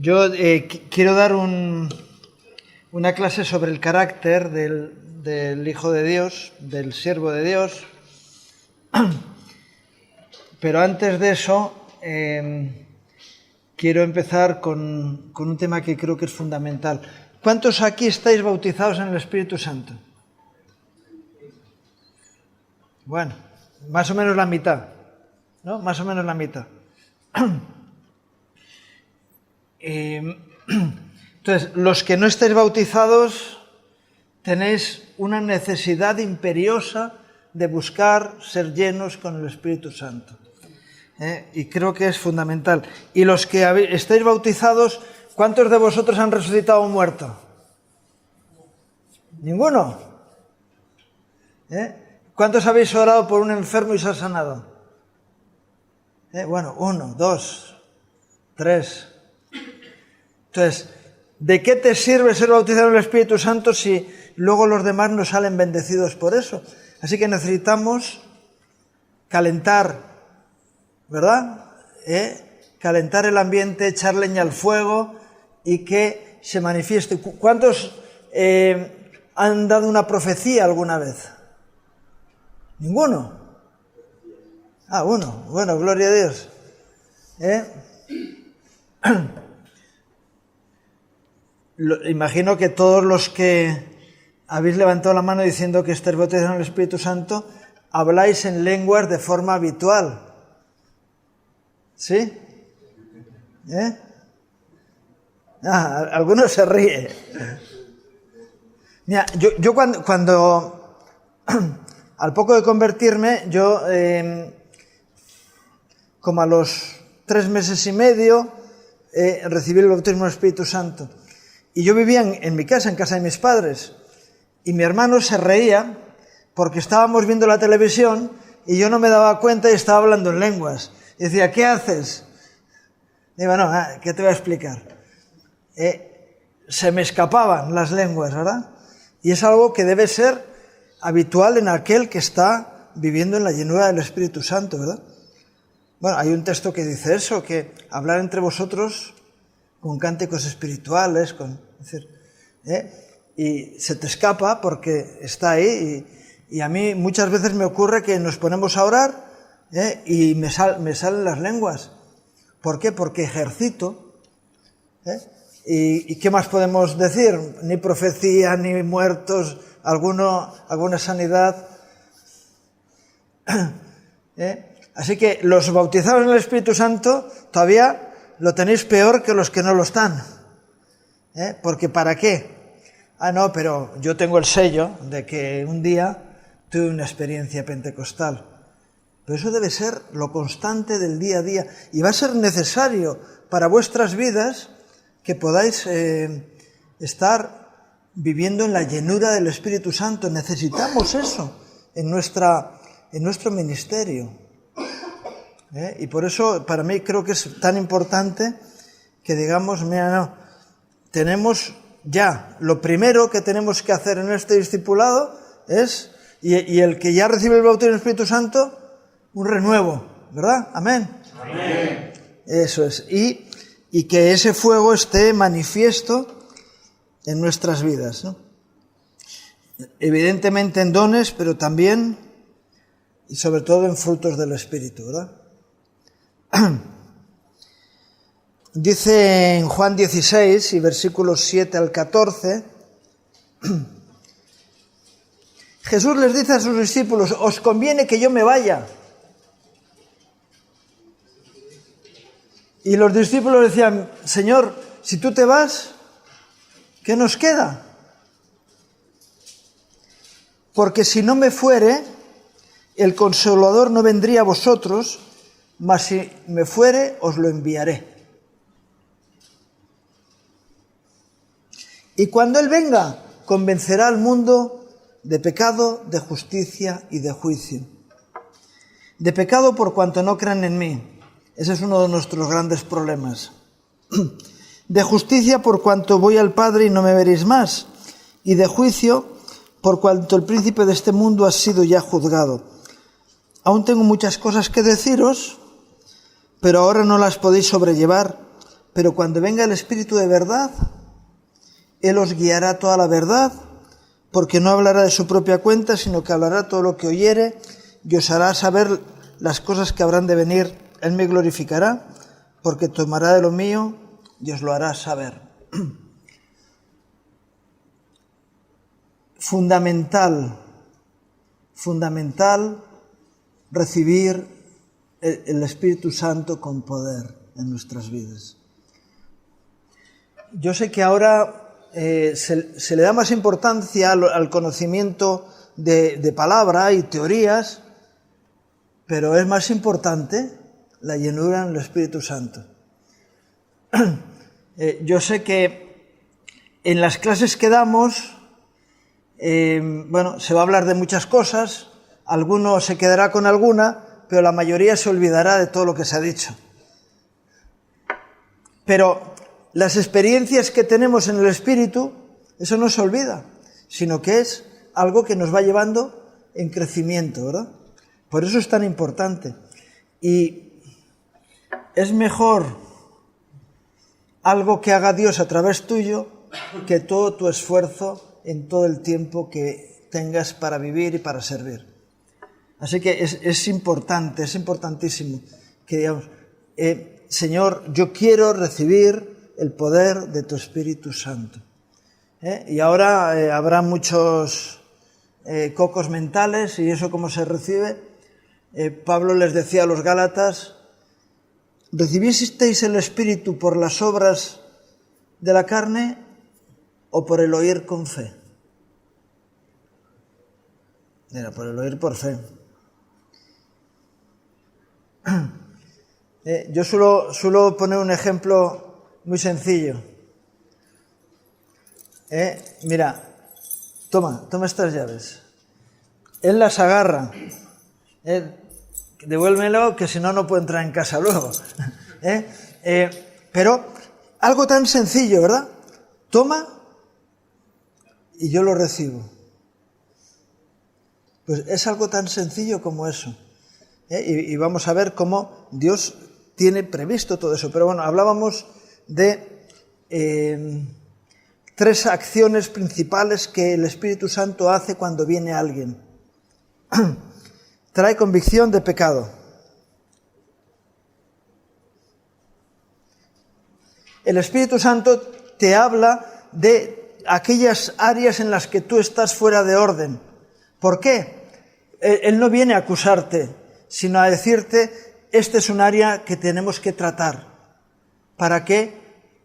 Yo quiero dar una clase sobre el carácter del Hijo de Dios, del siervo de Dios, pero antes de eso quiero empezar con un tema que creo que es fundamental. ¿Cuántos aquí estáis bautizados en el Espíritu Santo? Bueno, más o menos la mitad, ¿no? Más o menos la mitad. Entonces, los que no estáis bautizados tenéis una necesidad imperiosa de buscar ser llenos con el Espíritu Santo. Y creo que es fundamental. Y los que estáis bautizados, ¿cuántos de vosotros han resucitado un muerto? ¿Ninguno? ¿Cuántos habéis orado por un enfermo y se ha sanado? Bueno, 1, 2, 3. Entonces, ¿de qué te sirve ser bautizado en el Espíritu Santo si luego los demás no salen bendecidos por eso? Así que necesitamos calentar, ¿verdad? Calentar el ambiente, echar leña al fuego y que se manifieste. ¿Cuántos han dado una profecía alguna vez? ¿Ninguno? Uno. Bueno, gloria a Dios. Imagino que todos los que habéis levantado la mano diciendo que estáis bautizados en el Espíritu Santo, habláis en lenguas de forma habitual. ¿Sí? Algunos se ríe. Mira, yo cuando al poco de convertirme, yo como a los 3 meses y medio recibí el bautismo del Espíritu Santo. Y yo vivía en mi casa, en casa de mis padres, y mi hermano se reía porque estábamos viendo la televisión y yo no me daba cuenta y estaba hablando en lenguas. Y decía, ¿qué haces? Digo, no, ¿qué te voy a explicar? Se me escapaban las lenguas, ¿verdad? Y es algo que debe ser habitual en aquel que está viviendo en la llenura del Espíritu Santo, ¿verdad? Bueno, hay un texto que dice eso, que hablar entre vosotros con cánticos espirituales, y se te escapa porque está ahí, y a mí muchas veces me ocurre que nos ponemos a orar y me salen las lenguas. ¿Por qué? Porque ejercito. ¿Y qué más podemos decir? Ni profecía, ni muertos, alguna sanidad. Así que los bautizados en el Espíritu Santo todavía lo tenéis peor que los que no lo están. Porque ¿para qué? No, pero yo tengo el sello de que un día tuve una experiencia pentecostal. Pero eso debe ser lo constante del día a día. Y va a ser necesario para vuestras vidas que podáis estar viviendo en la llenura del Espíritu Santo. Necesitamos eso en nuestro ministerio. Y por eso para mí creo que es tan importante que digamos, mira, no, tenemos ya, lo primero que tenemos que hacer en este discipulado es, y el que ya recibe el bautismo del Espíritu Santo, un renuevo, ¿verdad? Amén. Amén. Eso es, y que ese fuego esté manifiesto en nuestras vidas, ¿no? Evidentemente en dones, pero también y sobre todo en frutos del Espíritu, ¿verdad? Dice en Juan 16 y versículos 7 al 14, Jesús les dice a sus discípulos, os conviene que yo me vaya. Y los discípulos decían, Señor, si tú te vas, ¿qué nos queda? Porque si no me fuere, el Consolador no vendría a vosotros, mas si me fuere, os lo enviaré. Y cuando Él venga, convencerá al mundo de pecado, de justicia y de juicio. De pecado por cuanto no crean en mí. Ese es uno de nuestros grandes problemas. De justicia por cuanto voy al Padre y no me veréis más. Y de juicio por cuanto el príncipe de este mundo ha sido ya juzgado. Aún tengo muchas cosas que deciros, pero ahora no las podéis sobrellevar. pero cuando venga el Espíritu de verdad, Él os guiará a toda la verdad, porque no hablará de su propia cuenta, sino que hablará todo lo que oyere y os hará saber las cosas que habrán de venir. Él me glorificará, porque tomará de lo mío y os lo hará saber. Fundamental recibir el Espíritu Santo con poder en nuestras vidas. Yo sé que ahora se le da más importancia al conocimiento de palabra y teorías, pero es más importante la llenura en el Espíritu Santo. Yo sé que en las clases que damos, se va a hablar de muchas cosas, alguno se quedará con alguna, pero la mayoría se olvidará de todo lo que se ha dicho. Pero las experiencias que tenemos en el Espíritu, eso no se olvida, sino que es algo que nos va llevando en crecimiento, ¿verdad? Por eso es tan importante. Y es mejor algo que haga Dios a través tuyo que todo tu esfuerzo en todo el tiempo que tengas para vivir y para servir. Así que es importante, es importantísimo que digamos, Señor, yo quiero recibir el poder de tu Espíritu Santo. Y ahora habrá muchos cocos mentales, y eso cómo se recibe. Pablo les decía a los Gálatas, ¿recibisteis el Espíritu por las obras de la carne o por el oír con fe? Era por el oír por fe. Yo suelo poner un ejemplo muy sencillo. Mira, toma estas llaves. Él las agarra. Devuélvemelo, que si no, no puedo entrar en casa luego. Pero algo tan sencillo, ¿verdad? Toma y yo lo recibo. Pues es algo tan sencillo como eso. Y vamos a ver cómo Dios tiene previsto todo eso. Pero bueno, hablábamos de 3 acciones principales que el Espíritu Santo hace cuando viene alguien. Trae convicción de pecado. El Espíritu Santo te habla de aquellas áreas en las que tú estás fuera de orden. ¿Por qué? Él no viene a acusarte, sino a decirte, este es un área que tenemos que tratar para que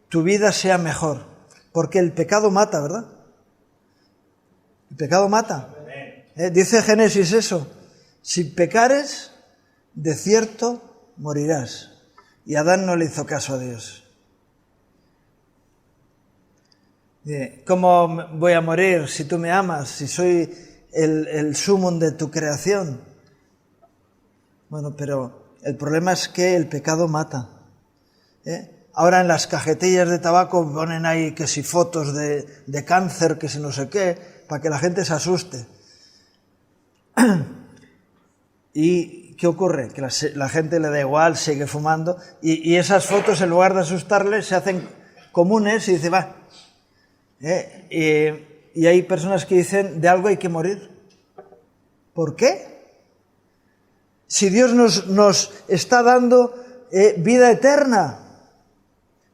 tu vida sea mejor. Porque el pecado mata, ¿verdad? El pecado mata. Dice Génesis eso. Si pecares, de cierto morirás. Y Adán no le hizo caso a Dios. ¿Cómo voy a morir si tú me amas, si soy el sumum de tu creación? Bueno, pero el problema es que el pecado mata. Ahora en las cajetillas de tabaco ponen ahí que si fotos de cáncer, que si no sé qué, para que la gente se asuste. ¿Y qué ocurre? Que la gente le da igual, sigue fumando, y esas fotos, en lugar de asustarle, se hacen comunes y dice, va. Y hay personas que dicen, de algo hay que morir. ¿Por qué? Si Dios nos está dando vida eterna,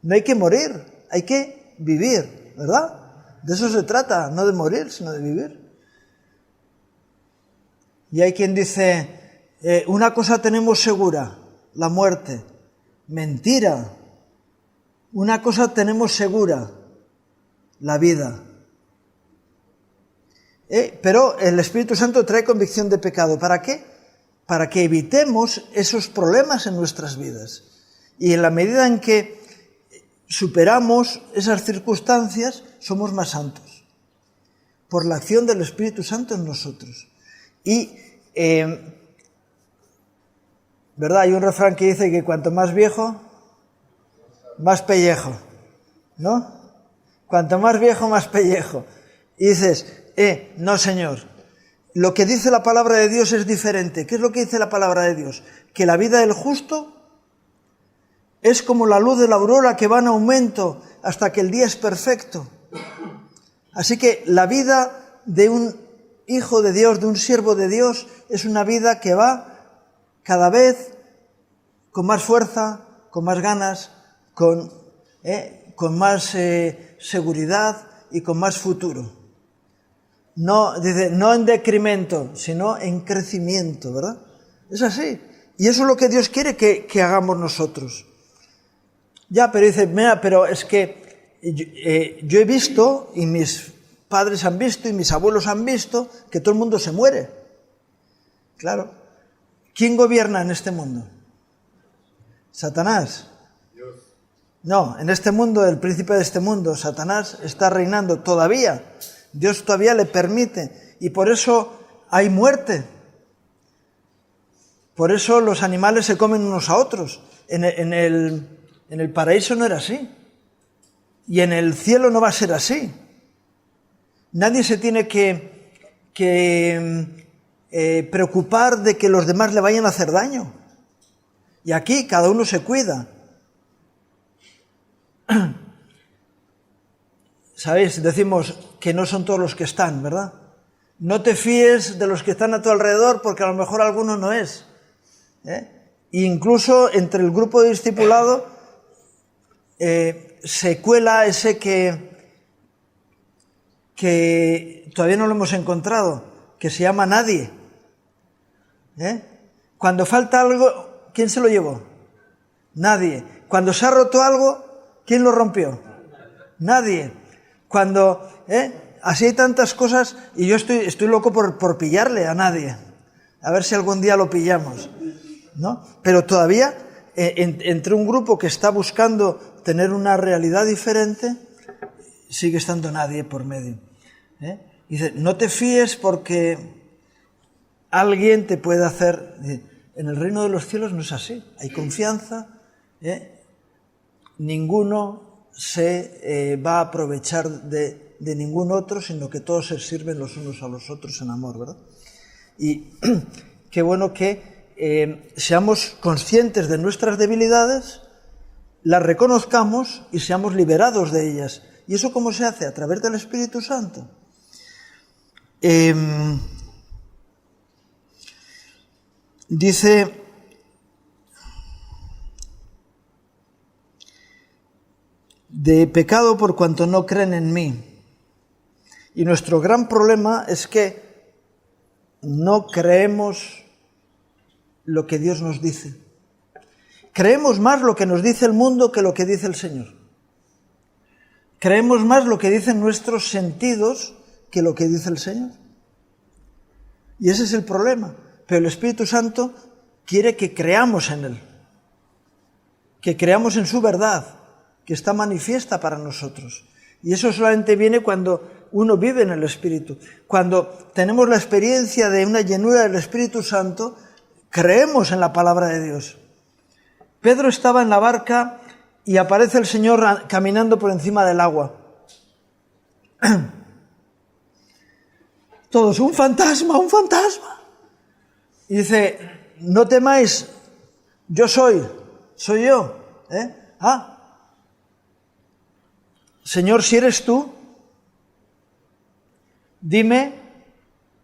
no hay que morir, hay que vivir, ¿verdad? De eso se trata, no de morir, sino de vivir. Y hay quien dice, una cosa tenemos segura, la muerte. Mentira. Una cosa tenemos segura, la vida. Pero el Espíritu Santo trae convicción de pecado. ¿Para qué? Para que evitemos esos problemas en nuestras vidas. Y en la medida en que superamos esas circunstancias, somos más santos. Por la acción del Espíritu Santo en nosotros. Y, ¿verdad? Hay un refrán que dice que cuanto más viejo, más pellejo, ¿no? Cuanto más viejo, más pellejo. Y dices, no señor, lo que dice la palabra de Dios es diferente. ¿Qué es lo que dice la palabra de Dios? Que la vida del justo Es como la luz de la aurora que va en aumento hasta que el día es perfecto. Así que la vida de un hijo de Dios, de un siervo de Dios, es una vida que va cada vez con más fuerza, con más ganas, con más seguridad y con más futuro. No, dice, no en decremento, sino en crecimiento, ¿verdad? Es así. Y eso es lo que Dios quiere que hagamos nosotros. Ya, pero dice, mira, pero es que yo he visto, y mis padres han visto, y mis abuelos han visto, que todo el mundo se muere. Claro. ¿Quién gobierna en este mundo? ¿Satanás? Dios. No, en este mundo, el príncipe de este mundo, Satanás, está reinando todavía. Dios todavía le permite. Y por eso hay muerte. Por eso los animales se comen unos a otros. En el paraíso no era así. Y en el cielo no va a ser así. Nadie se tiene que preocupar de que los demás le vayan a hacer daño. Y aquí cada uno se cuida. ¿Sabéis? Decimos que no son todos los que están, ¿verdad? No te fíes de los que están a tu alrededor porque a lo mejor alguno no es. Incluso entre el grupo de discipulado se cuela ese que todavía no lo hemos encontrado, que se llama nadie. Cuando falta algo, ¿quién se lo llevó? Nadie. Cuando se ha roto algo, ¿quién lo rompió? Nadie. Cuando así hay tantas cosas y yo estoy loco por pillarle a nadie. A ver si algún día lo pillamos, ¿no? Pero todavía entre un grupo que está buscando tener una realidad diferente, sigue estando nadie por medio. Dice, no te fíes porque alguien te puede hacer... En el reino de los cielos no es así. Hay confianza. Ninguno se va a aprovechar de ningún otro, sino que todos se sirven los unos a los otros en amor, ¿verdad? Y qué bueno que seamos conscientes de nuestras debilidades, las reconozcamos y seamos liberados de ellas. ¿Y eso cómo se hace? A través del Espíritu Santo. Dice... de pecado por cuanto no creen en mí. Y nuestro gran problema es que no creemos lo que Dios nos dice. Creemos más lo que nos dice el mundo que lo que dice el Señor. Creemos más lo que dicen nuestros sentidos que lo que dice el Señor. Y ese es el problema. Pero el Espíritu Santo quiere que creamos en Él, que creamos en su verdad, que está manifiesta para nosotros. Y eso solamente viene cuando uno vive en el Espíritu. Cuando tenemos la experiencia de una llenura del Espíritu Santo, creemos en la palabra de Dios. Pedro estaba en la barca y aparece el Señor caminando por encima del agua. Todos, un fantasma, un fantasma. Y dice, no temáis, yo soy yo. Señor, si eres tú, dime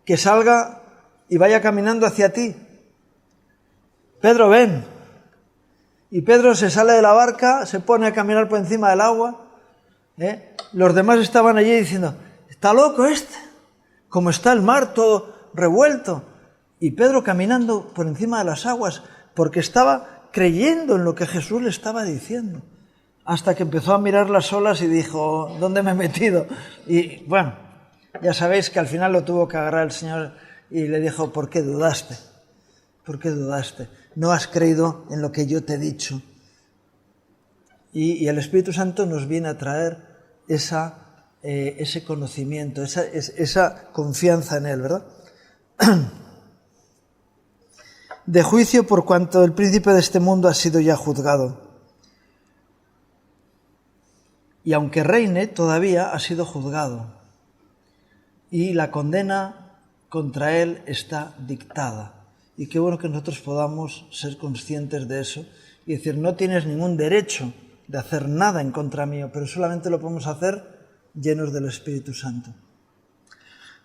que salga y vaya caminando hacia ti. Pedro, ven. Y Pedro se sale de la barca, se pone a caminar por encima del agua. Los demás estaban allí diciendo, está loco este, como está el mar todo revuelto. Y Pedro caminando por encima de las aguas, porque estaba creyendo en lo que Jesús le estaba diciendo. Hasta que empezó a mirar las olas y dijo, ¿dónde me he metido? Y bueno, ya sabéis que al final lo tuvo que agarrar el Señor y le dijo, ¿por qué dudaste? ¿Por qué dudaste? No has creído en lo que yo te he dicho. Y el Espíritu Santo nos viene a traer ese conocimiento, esa confianza en Él, ¿verdad? De juicio por cuanto el príncipe de este mundo ha sido ya juzgado. Y aunque reine, todavía ha sido juzgado. Y la condena contra él está dictada. Y qué bueno que nosotros podamos ser conscientes de eso y decir, no tienes ningún derecho de hacer nada en contra mío, pero solamente lo podemos hacer llenos del Espíritu Santo.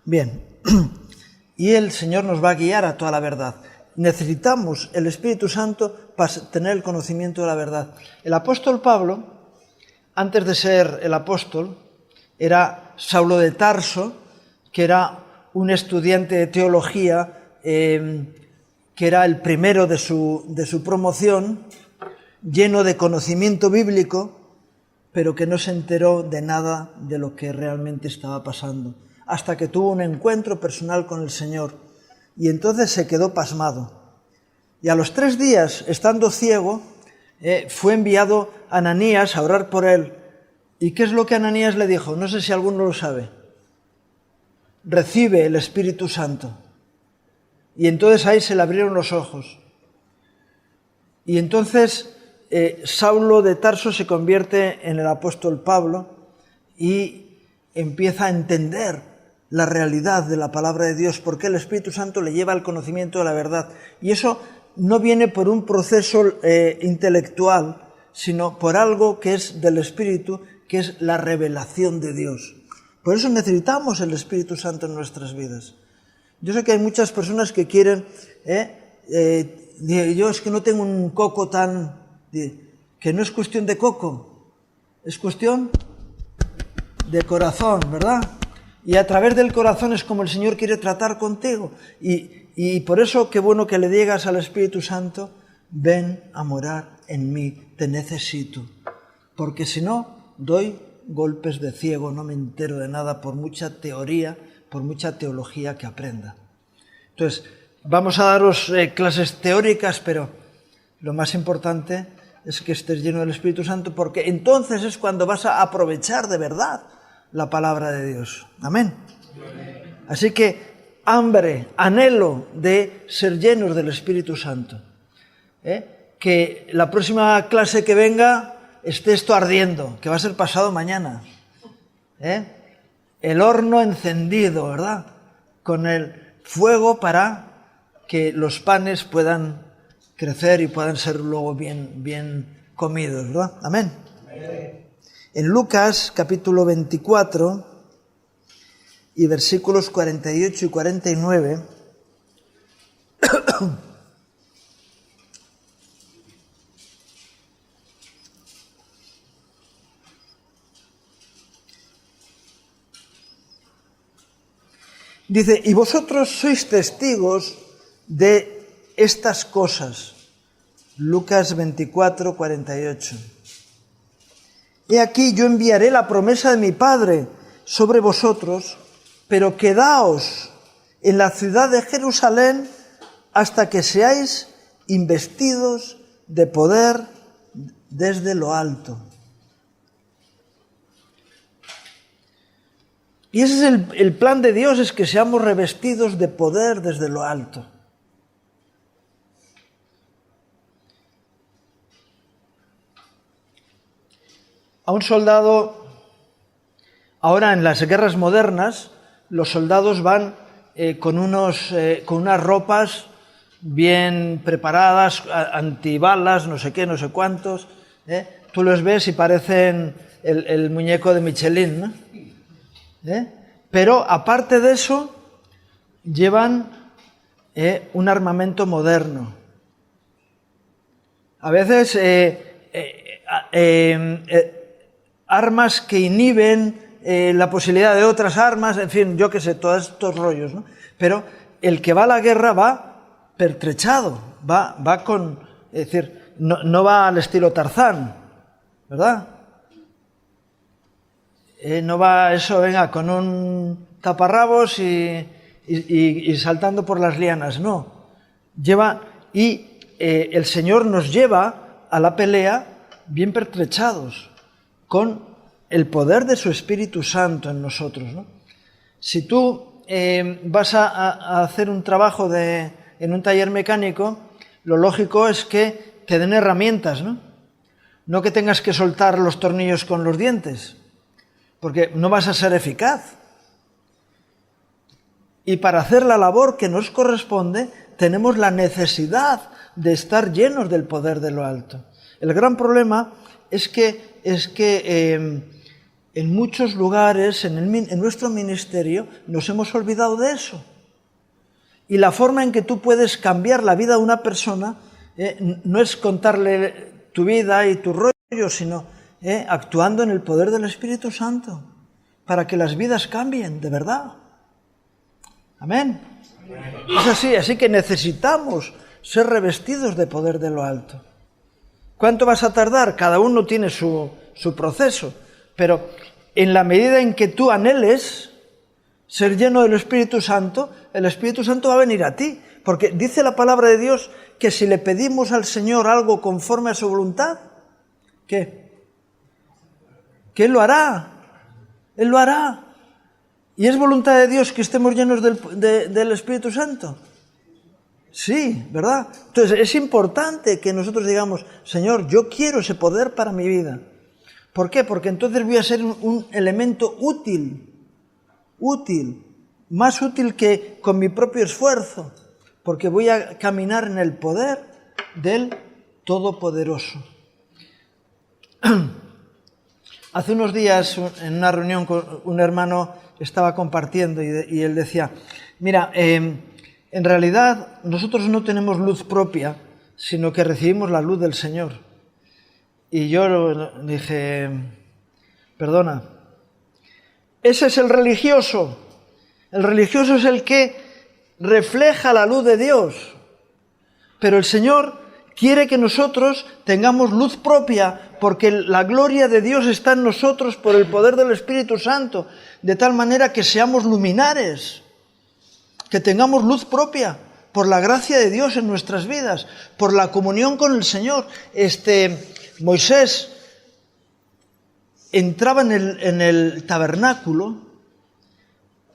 Bien, y el Señor nos va a guiar a toda la verdad. Necesitamos el Espíritu Santo para tener el conocimiento de la verdad. El apóstol Pablo, antes de ser el apóstol, era Saulo de Tarso, que era un estudiante de teología, que era el primero de su promoción, lleno de conocimiento bíblico, pero que no se enteró de nada de lo que realmente estaba pasando, hasta que tuvo un encuentro personal con el Señor, y entonces se quedó pasmado. Y a los 3 días, estando ciego, fue enviado Ananías a orar por él. ¿Y qué es lo que Ananías le dijo? No sé si alguno lo sabe. Recibe el Espíritu Santo. Y entonces ahí se le abrieron los ojos. Y entonces Saulo de Tarso se convierte en el apóstol Pablo y empieza a entender la realidad de la palabra de Dios, porque el Espíritu Santo le lleva al conocimiento de la verdad. Y eso no viene por un proceso intelectual, sino por algo que es del Espíritu, que es la revelación de Dios. Por eso necesitamos el Espíritu Santo en nuestras vidas. Yo sé que hay muchas personas que quieren, yo es que no tengo un coco tan... que no es cuestión de coco, es cuestión de corazón, ¿verdad? Y a través del corazón es como el Señor quiere tratar contigo. Y por eso qué bueno que le digas al Espíritu Santo, ven a morar en mí, te necesito. Porque si no, doy golpes de ciego, no me entero de nada por mucha teoría, por mucha teología que aprenda. Entonces, vamos a daros clases teóricas, pero lo más importante es que estés lleno del Espíritu Santo, porque entonces es cuando vas a aprovechar de verdad la palabra de Dios. Amén. Así que hambre, anhelo de ser llenos del Espíritu Santo. Que la próxima clase que venga esté esto ardiendo, que va a ser pasado mañana. El horno encendido, ¿verdad? Con el fuego para que los panes puedan crecer y puedan ser luego bien comidos, ¿verdad? Amén. En Lucas capítulo 24 y versículos 48 y 49 dice, y vosotros sois testigos de estas cosas. Lucas 24, 48. He aquí yo enviaré la promesa de mi Padre sobre vosotros, pero quedaos en la ciudad de Jerusalén hasta que seáis investidos de poder desde lo alto. Y ese es el plan de Dios, es que seamos revestidos de poder desde lo alto. A un soldado, ahora en las guerras modernas, los soldados van con unas ropas bien preparadas, antibalas, no sé qué, no sé cuántos. Tú los ves y parecen el muñeco de Michelin, ¿no? Pero aparte de eso, llevan un armamento moderno. A veces armas que inhiben la posibilidad de otras armas, en fin, yo qué sé, todos estos rollos, ¿no? Pero el que va a la guerra va pertrechado, va con, es decir, no va al estilo Tarzán, ¿verdad? No va eso, venga, con un taparrabos y saltando por las lianas, no. El Señor nos lleva a la pelea bien pertrechados, con el poder de su Espíritu Santo en nosotros, ¿no? Si tú vas a hacer un trabajo en un taller mecánico, lo lógico es que te den herramientas, ¿no? No que tengas que soltar los tornillos con los dientes, porque no vas a ser eficaz. Y para hacer la labor que nos corresponde, tenemos la necesidad de estar llenos del poder de lo alto. El gran problema es que en muchos lugares, en nuestro ministerio, nos hemos olvidado de eso. Y la forma en que tú puedes cambiar la vida de una persona no es contarle tu vida y tu rollo, sino actuando en el poder del Espíritu Santo, para que las vidas cambien, de verdad. Amén. Es así que necesitamos ser revestidos de poder de lo alto. ¿Cuánto vas a tardar? Cada uno tiene su proceso, pero en la medida en que tú anheles ser lleno del Espíritu Santo, el Espíritu Santo va a venir a ti, porque dice la palabra de Dios que si le pedimos al Señor algo conforme a su voluntad, ¿qué? Que Él lo hará. Él lo hará. ¿Y es voluntad de Dios que estemos llenos del Espíritu Santo? Sí, ¿verdad? Entonces es importante que nosotros digamos, Señor, yo quiero ese poder para mi vida. ¿Por qué? Porque entonces voy a ser un elemento útil, más útil que con mi propio esfuerzo, porque voy a caminar en el poder del Todopoderoso. Hace unos días, en una reunión con un hermano, estaba compartiendo y él decía, mira, en realidad nosotros no tenemos luz propia, sino que recibimos la luz del Señor. Y yo dije, perdona, ese es el religioso. El religioso es el que refleja la luz de Dios. Pero el Señor quiere que nosotros tengamos luz propia, porque la gloria de Dios está en nosotros por el poder del Espíritu Santo, de tal manera que seamos luminares, que tengamos luz propia, por la gracia de Dios en nuestras vidas, por la comunión con el Señor. Moisés entraba en el tabernáculo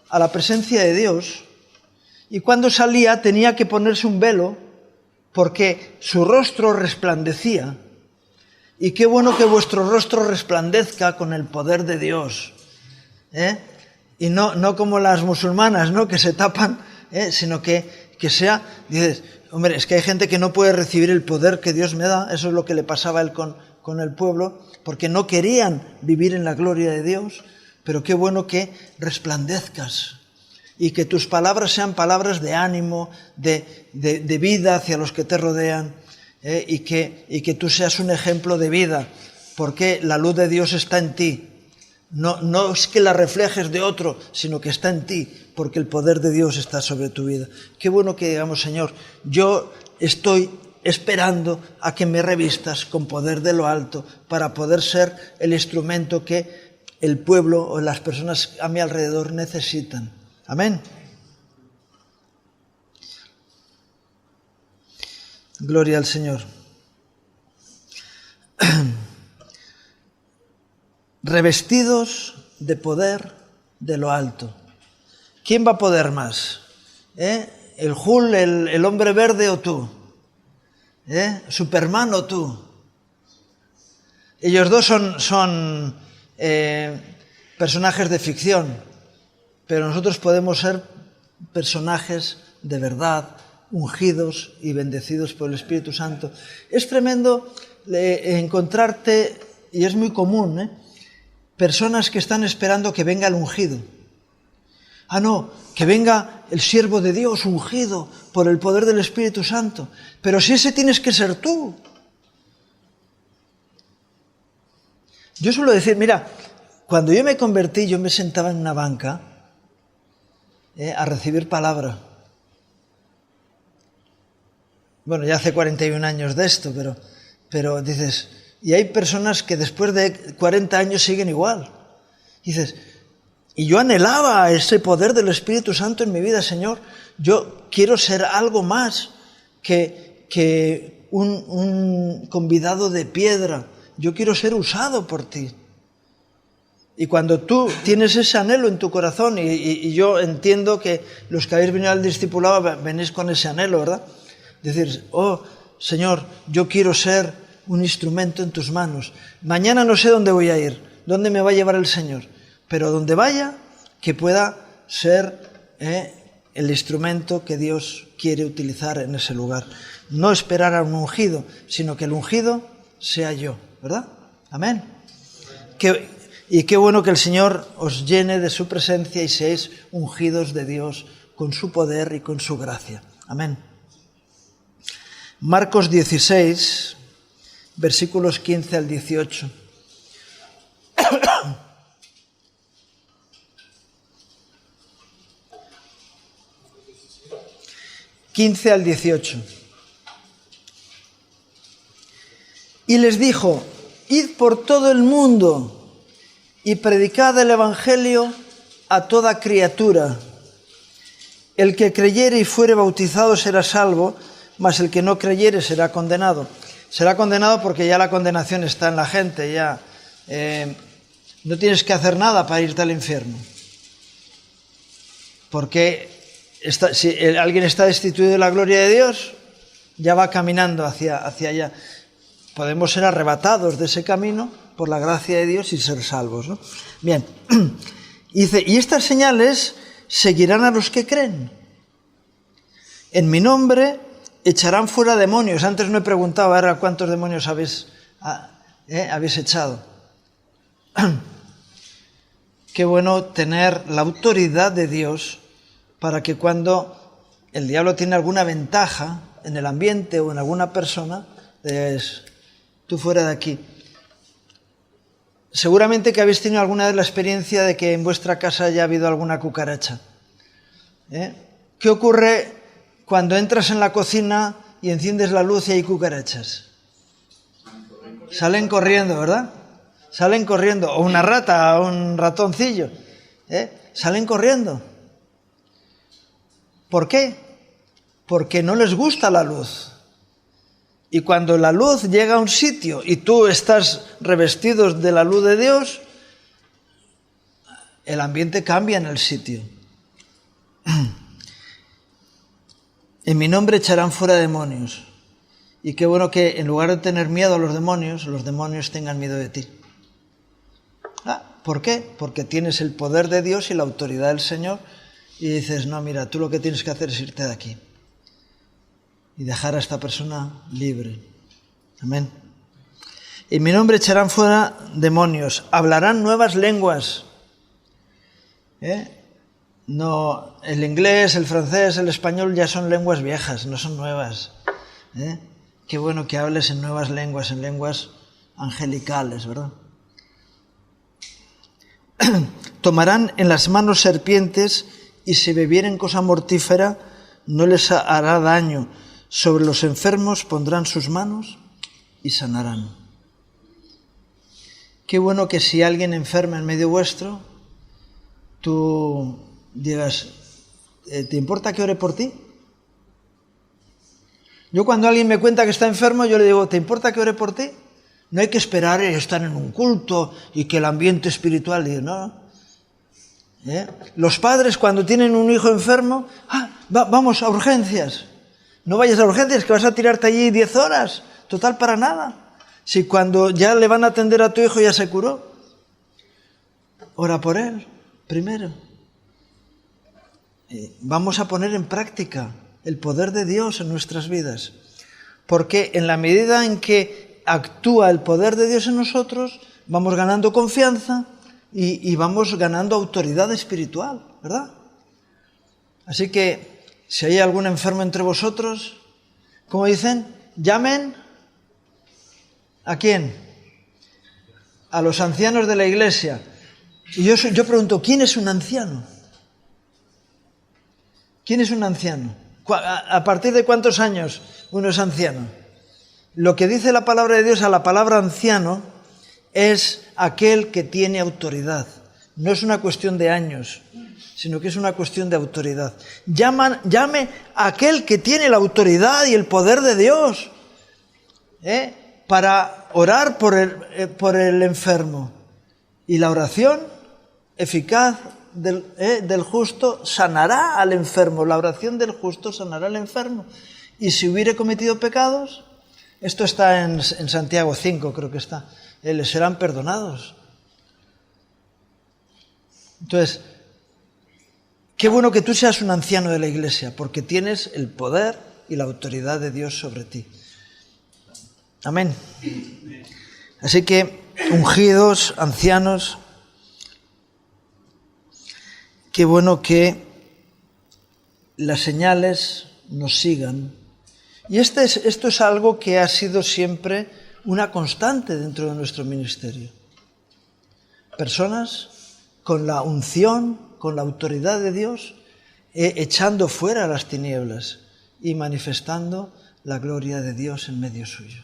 a la presencia de Dios y cuando salía tenía que ponerse un velo porque su rostro resplandecía. Y qué bueno que vuestro rostro resplandezca con el poder de Dios. Y no como las musulmanas, ¿no? Que se tapan, sino que sea, dices, hombre, es que hay gente que no puede recibir el poder que Dios me da. Eso es lo que le pasaba a él con el pueblo, porque no querían vivir en la gloria de Dios. Pero qué bueno que resplandezcas y que tus palabras sean palabras de ánimo, de vida hacia los que te rodean, y que tú seas un ejemplo de vida, porque la luz de Dios está en ti. No es que la reflejes de otro, sino que está en ti, porque el poder de Dios está sobre tu vida. Qué bueno que digamos, Señor, yo estoy esperando a que me revistas con poder de lo alto para poder ser el instrumento que el pueblo o las personas a mi alrededor necesitan. Amén. Gloria al Señor. Revestidos de poder de lo alto. ¿Quién va a poder más? ¿El Hulk, el hombre verde o tú? ¿Superman o tú? Ellos dos son personajes de ficción, pero nosotros podemos ser personajes de verdad, ungidos y bendecidos por el Espíritu Santo. Es tremendo encontrarte, y es muy común, personas que están esperando que venga el ungido. Ah, no, que venga el siervo de Dios ungido por el poder del Espíritu Santo. Pero si ese tienes que ser tú. Yo suelo decir, mira, cuando yo me convertí, yo me sentaba en una banca a recibir palabra. Bueno, ya hace 41 años de esto, pero dices, y hay personas que después de 40 años siguen igual. Dices, y yo anhelaba ese poder del Espíritu Santo en mi vida, Señor. Yo quiero ser algo más que un convidado de piedra. Yo quiero ser usado por ti. Y cuando tú tienes ese anhelo en tu corazón, y yo entiendo que los que habéis venido al discipulado venís con ese anhelo, ¿verdad? Decir, oh, Señor, yo quiero ser un instrumento en tus manos. Mañana no sé dónde voy a ir, dónde me va a llevar el Señor, pero donde vaya, que pueda ser el instrumento que Dios quiere utilizar en ese lugar. No esperar a un ungido, sino que el ungido sea yo, ¿verdad? Amén. Y qué bueno que el Señor os llene de su presencia y seáis ungidos de Dios con su poder y con su gracia. Amén. Marcos 16, versículos 15 al 18. ...15 al 18. Y les dijo: id por todo el mundo y predicad el Evangelio a toda criatura. El que creyere y fuere bautizado será salvo, mas el que no creyere será condenado. Será condenado porque ya la condenación está en la gente, ya no tienes que hacer nada para irte al infierno. Porque si alguien está destituido de la gloria de Dios, ya va caminando hacia allá. Podemos ser arrebatados de ese camino por la gracia de Dios y ser salvos, ¿no? Bien, dice, y estas señales seguirán a los que creen. En mi nombre echarán fuera demonios. Antes no he preguntado, ahora cuántos demonios habéis echado. Qué bueno tener la autoridad de Dios para que cuando el diablo tiene alguna ventaja en el ambiente o en alguna persona, tú fuera de aquí. Seguramente que habéis tenido alguna vez la experiencia de que en vuestra casa haya habido alguna cucaracha. ¿Qué ocurre cuando entras en la cocina y enciendes la luz y hay cucarachas? Salen corriendo, ¿verdad? Salen corriendo. O una rata, o un ratoncillo. Salen corriendo. ¿Por qué? Porque no les gusta la luz. Y cuando la luz llega a un sitio y tú estás revestido de la luz de Dios, el ambiente cambia en el sitio. En mi nombre echarán fuera demonios. Y qué bueno que en lugar de tener miedo a los demonios tengan miedo de ti. ¿Por qué? Porque tienes el poder de Dios y la autoridad del Señor y dices, no, mira, tú lo que tienes que hacer es irte de aquí y dejar a esta persona libre. Amén. En mi nombre echarán fuera demonios, hablarán nuevas lenguas. No, el inglés, el francés, el español ya son lenguas viejas, no son nuevas. Qué bueno que hables en nuevas lenguas, en lenguas angelicales, ¿verdad? Tomarán en las manos serpientes y si bebieren cosa mortífera no les hará daño. Sobre los enfermos pondrán sus manos y sanarán. Qué bueno que si alguien enferma en medio vuestro, tú digas, ¿te importa que ore por ti? Yo cuando alguien me cuenta que está enfermo, yo le digo, ¿te importa que ore por ti? No hay que esperar a estar en un culto y que el ambiente espiritual diga, no. Los padres cuando tienen un hijo enfermo, vamos a urgencias. No vayas a urgencias, que vas a tirarte allí 10 horas. Total, para nada. Si cuando ya le van a atender a tu hijo ya se curó. Ora por él, primero. Vamos a poner en práctica el poder de Dios en nuestras vidas. Porque en la medida en que actúa el poder de Dios en nosotros, vamos ganando confianza y vamos ganando autoridad espiritual, ¿verdad? Así que si hay algún enfermo entre vosotros, ¿cómo dicen? Llamen. ¿A quién? A los ancianos de la iglesia. Y yo pregunto, ¿quién es un anciano? ¿Quién es un anciano? ¿A partir de cuántos años uno es anciano? Lo que dice la palabra de Dios a la palabra anciano es aquel que tiene autoridad. No es una cuestión de años, sino que es una cuestión de autoridad. Llame a aquel que tiene la autoridad y el poder de Dios para orar por el enfermo. Y la oración eficaz del justo sanará al enfermo. La oración del justo sanará al enfermo. Y si hubiere cometido pecados, esto está en Santiago 5, creo que está, les serán perdonados. Entonces, qué bueno que tú seas un anciano de la iglesia, porque tienes el poder y la autoridad de Dios sobre ti. Amén. Así que, ungidos, ancianos, qué bueno que las señales nos sigan. Y esto es algo que ha sido siempre una constante dentro de nuestro ministerio. Personas con la unción, con la autoridad de Dios, echando fuera las tinieblas y manifestando la gloria de Dios en medio suyo.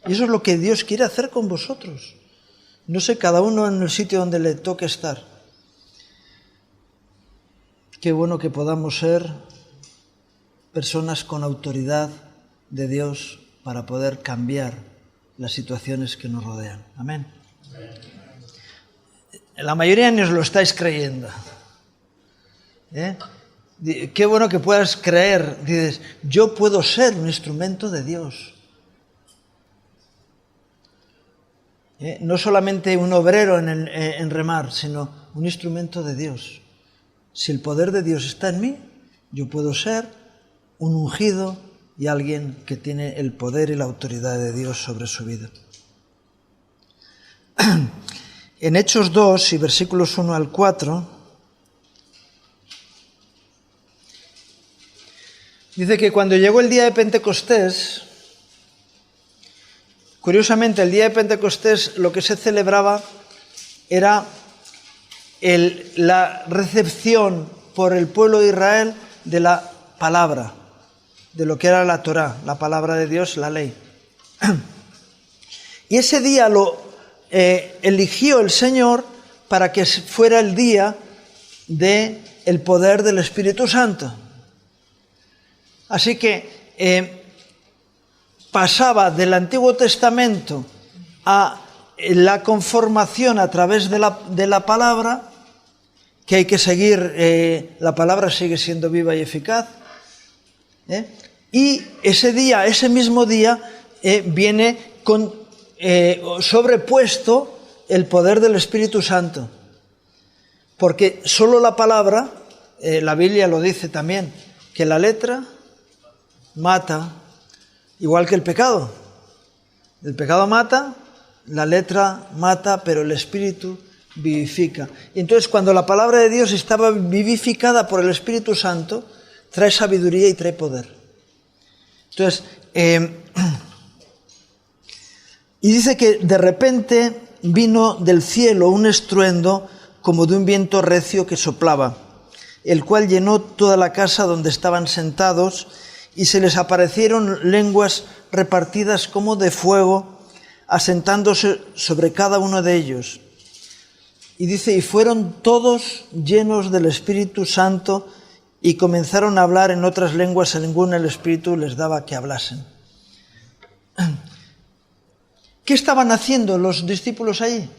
Y eso es lo que Dios quiere hacer con vosotros. No sé, cada uno en el sitio donde le toque estar. Qué bueno que podamos ser personas con autoridad de Dios para poder cambiar las situaciones que nos rodean. Amén. La mayoría ni os lo estáis creyendo. Qué bueno que puedas creer. Dices, yo puedo ser un instrumento de Dios. No solamente un obrero en remar, sino un instrumento de Dios. Si el poder de Dios está en mí, yo puedo ser un ungido y alguien que tiene el poder y la autoridad de Dios sobre su vida. En Hechos 2 y versículos 1 al 4, dice que cuando llegó el día de Pentecostés, curiosamente el día de Pentecostés lo que se celebraba era la recepción por el pueblo de Israel de la palabra, de lo que era la Torá, la palabra de Dios, la ley. Y ese día lo eligió el Señor para que fuera el día del poder del Espíritu Santo. Así que pasaba del Antiguo Testamento a la conformación a través de la palabra, que hay que seguir, la palabra sigue siendo viva y eficaz. Y ese mismo día, viene con sobrepuesto el poder del Espíritu Santo. Porque solo la palabra, la Biblia lo dice también, que la letra mata, igual que el pecado. El pecado mata, la letra mata, pero el Espíritu vivifica. Y entonces, cuando la palabra de Dios estaba vivificada por el Espíritu Santo, trae sabiduría y trae poder. Entonces, y dice que de repente vino del cielo un estruendo como de un viento recio que soplaba, el cual llenó toda la casa donde estaban sentados, y se les aparecieron lenguas repartidas como de fuego, asentándose sobre cada uno de ellos. Y dice, y fueron todos llenos del Espíritu Santo y comenzaron a hablar en otras lenguas según el Espíritu les daba que hablasen. ¿Qué estaban haciendo los discípulos allí?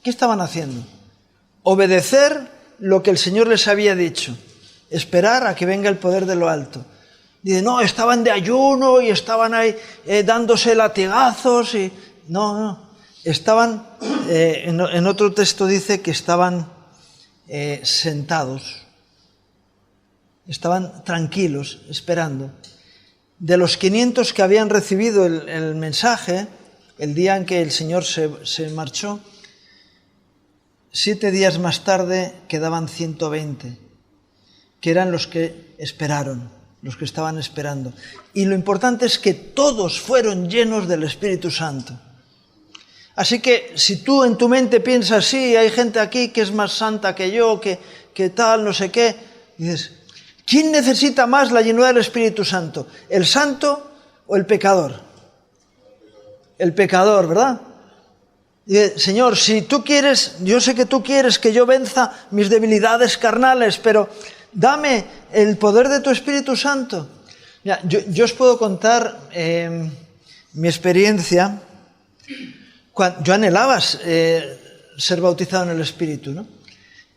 ¿Qué estaban haciendo? Obedecer lo que el Señor les había dicho, esperar a que venga el poder de lo alto. Dice, no, estaban de ayuno y estaban ahí dándose latigazos y... No. Estaban, en otro texto dice que estaban sentados. Estaban tranquilos, esperando. De los 500 que habían recibido el mensaje, el día en que el Señor se marchó, 7 días más tarde quedaban 120, que eran los que esperaron, los que estaban esperando. Y lo importante es que todos fueron llenos del Espíritu Santo. Así que si tú en tu mente piensas, sí, hay gente aquí que es más santa que yo, que tal, no sé qué, dices, ¿quién necesita más la llenura del Espíritu Santo? ¿El santo o el pecador? El pecador, ¿verdad? Dice, Señor, si tú quieres, yo sé que tú quieres que yo venza mis debilidades carnales, pero dame el poder de tu Espíritu Santo. Mira, yo os puedo contar mi experiencia. Yo anhelaba ser bautizado en el Espíritu, ¿no?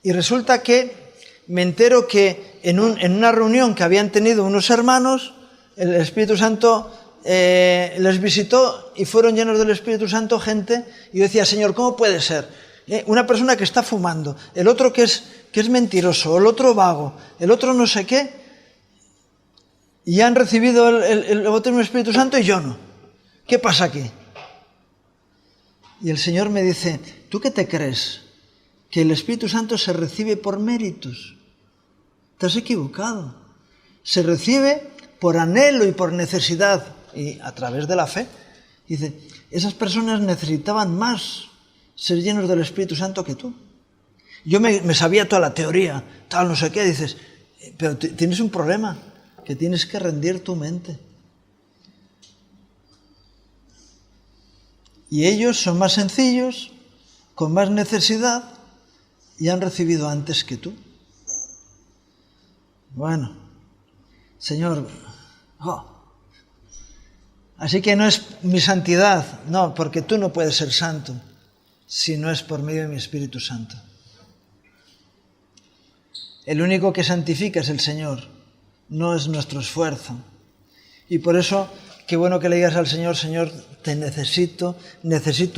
Y resulta que me entero que en una reunión que habían tenido unos hermanos, el Espíritu Santo les visitó y fueron llenos del Espíritu Santo gente, y yo decía, Señor, ¿cómo puede ser? Una persona que está fumando, el otro que es mentiroso, el otro vago, el otro no sé qué, y han recibido el bautismo del Espíritu Santo y yo no. ¿Qué pasa aquí? Y el Señor me dice, ¿tú qué te crees? ¿Que el Espíritu Santo se recibe por méritos? Te has equivocado. Se recibe por anhelo y por necesidad y a través de la fe. Dice, esas personas necesitaban más ser llenos del Espíritu Santo que tú. Yo me sabía toda la teoría, tal, no sé qué. Dices, pero tienes un problema, que tienes que rendir tu mente. Y ellos son más sencillos, con más necesidad, y han recibido antes que tú. Bueno, Señor, así que no es mi santidad, no, porque tú no puedes ser santo si no es por medio de mi Espíritu Santo. El único que santifica es el Señor, no es nuestro esfuerzo. Y por eso, qué bueno que le digas al Señor, Señor, te necesito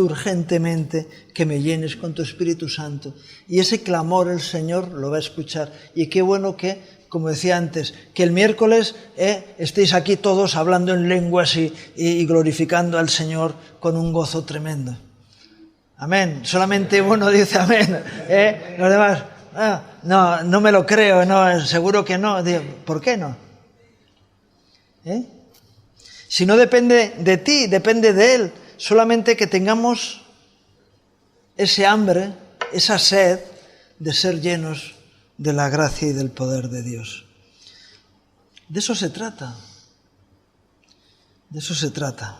urgentemente que me llenes con tu Espíritu Santo. Y ese clamor el Señor lo va a escuchar. Y qué bueno que, como decía antes, que el miércoles estéis aquí todos hablando en lenguas y glorificando al Señor con un gozo tremendo. Amén. Solamente uno dice amén. Los demás, no me lo creo, no, seguro que no. ¿Por qué no? Si no depende de ti, depende de Él. Solamente que tengamos ese hambre, esa sed de ser llenos de la gracia y del poder de Dios. De eso se trata. De eso se trata.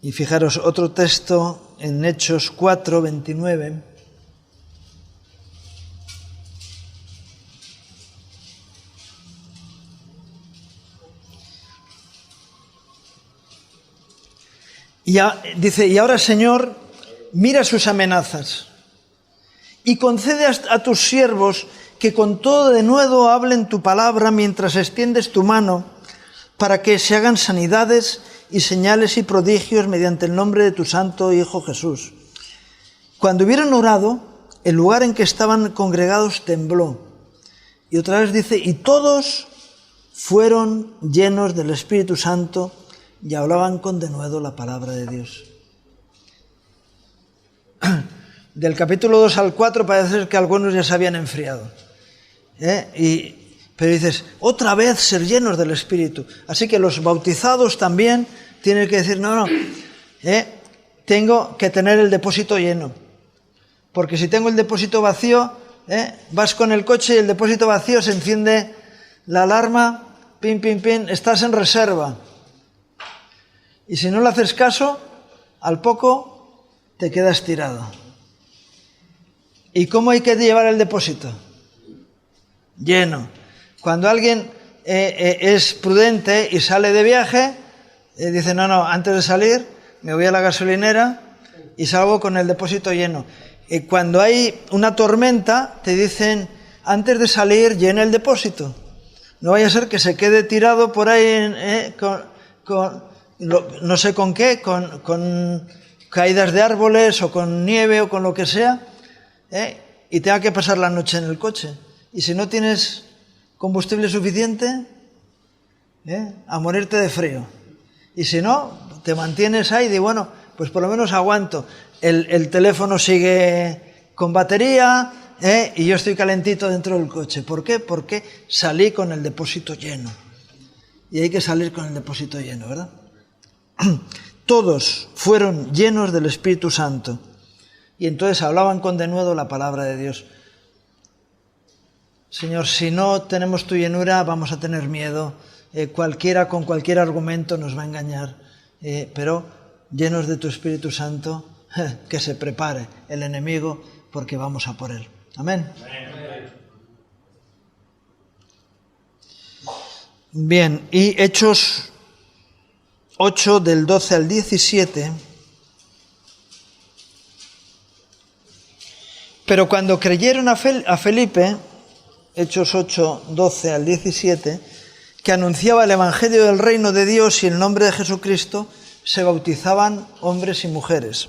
Y fijaros, otro texto en Hechos 4, 29. Dice, y ahora, Señor, mira sus amenazas y concede a tus siervos que con todo denuedo hablen tu palabra mientras extiendes tu mano para que se hagan sanidades y señales y prodigios mediante el nombre de tu santo Hijo Jesús. Cuando hubieron orado, el lugar en que estaban congregados tembló. Y otra vez dice, y todos fueron llenos del Espíritu Santo y hablaban con denuedo la palabra de Dios. Del capítulo 2 al 4 parece ser que algunos ya se habían enfriado. Pero dices, otra vez ser llenos del Espíritu. Así que los bautizados también tienen que decir, no, tengo que tener el depósito lleno. Porque si tengo el depósito vacío, vas con el coche y el depósito vacío, se enciende la alarma, pin, pin, pin, estás en reserva. Y si no le haces caso, al poco te quedas tirado. ¿Y cómo hay que llevar el depósito? Lleno. Cuando alguien es prudente y sale de viaje, dice, no, antes de salir me voy a la gasolinera y salgo con el depósito lleno. Cuando hay una tormenta, te dicen, antes de salir, llena el depósito. No vaya a ser que se quede tirado por ahí no sé con qué, con caídas de árboles o con nieve o con lo que sea, y tenga que pasar la noche en el coche. Y si no tienes combustible suficiente, a morirte de frío. Y si no, te mantienes ahí y dices, bueno, pues por lo menos aguanto. El teléfono sigue con batería, y yo estoy calentito dentro del coche. ¿Por qué? Porque salí con el depósito lleno. Y hay que salir con el depósito lleno, ¿verdad? Todos fueron llenos del Espíritu Santo y entonces hablaban con denuedo la palabra de Dios. Señor, si no tenemos tu llenura vamos a tener miedo, cualquiera con cualquier argumento nos va a engañar, pero llenos de tu Espíritu Santo, que se prepare el enemigo porque vamos a por él. Amén. Bien, y Hechos 8 del 12 al 17. Pero cuando creyeron a Felipe, Hechos 8, 12 al 17, que anunciaba el Evangelio del Reino de Dios y el nombre de Jesucristo, se bautizaban hombres y mujeres.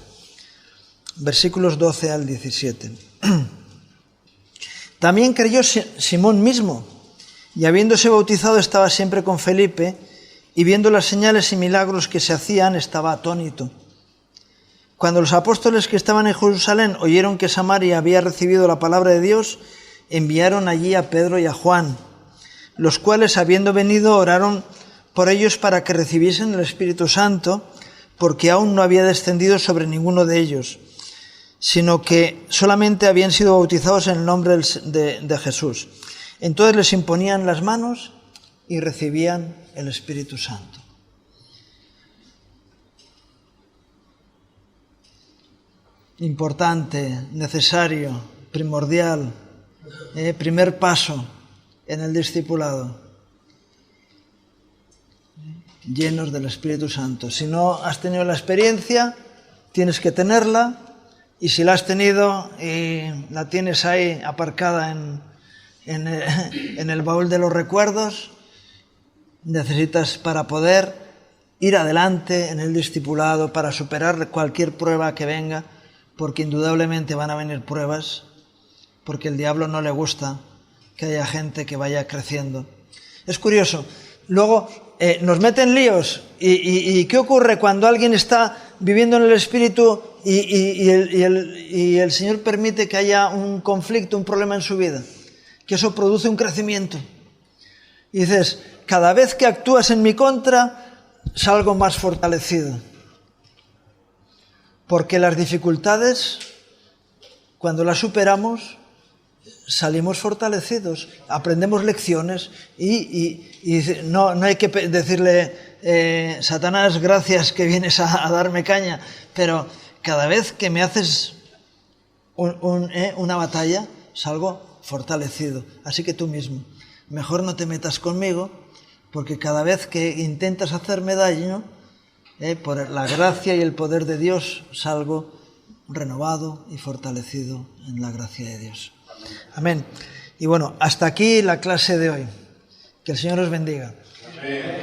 Versículos 12 al 17. También creyó Simón mismo, Y habiéndose bautizado estaba siempre con Felipe, y viendo las señales y milagros que se hacían, estaba atónito. Cuando los apóstoles que estaban en Jerusalén oyeron que Samaria había recibido la palabra de Dios, enviaron allí a Pedro y a Juan, los cuales, habiendo venido, oraron por ellos para que recibiesen el Espíritu Santo, porque aún no había descendido sobre ninguno de ellos, sino que solamente habían sido bautizados en el nombre de Jesús. Entonces les imponían las manos y recibían el Espíritu Santo. Importante, necesario, primordial, primer paso en el discipulado. Llenos del Espíritu Santo. Si no has tenido la experiencia, tienes que tenerla, y si la has tenido y la tienes ahí aparcada en el baúl de los recuerdos, necesitas, para poder ir adelante en el discipulado, para superar cualquier prueba que venga, porque indudablemente van a venir pruebas, porque el diablo no le gusta que haya gente que vaya creciendo. Es curioso, luego nos meten líos, y ¿qué ocurre cuando alguien está viviendo en el Espíritu y el Señor permite que haya un conflicto, un problema en su vida? Que eso produce un crecimiento. Y dices, cada vez que actúas en mi contra, salgo más fortalecido. Porque las dificultades, cuando las superamos, salimos fortalecidos, aprendemos lecciones y no hay que decirle, Satanás, gracias que vienes a darme caña, pero cada vez que me haces una batalla, salgo fortalecido. Así que tú mismo, mejor no te metas conmigo, porque cada vez que intentas hacerme daño, por la gracia y el poder de Dios, salgo renovado y fortalecido en la gracia de Dios. Amén. Y bueno, hasta aquí la clase de hoy. Que el Señor os bendiga. Amén.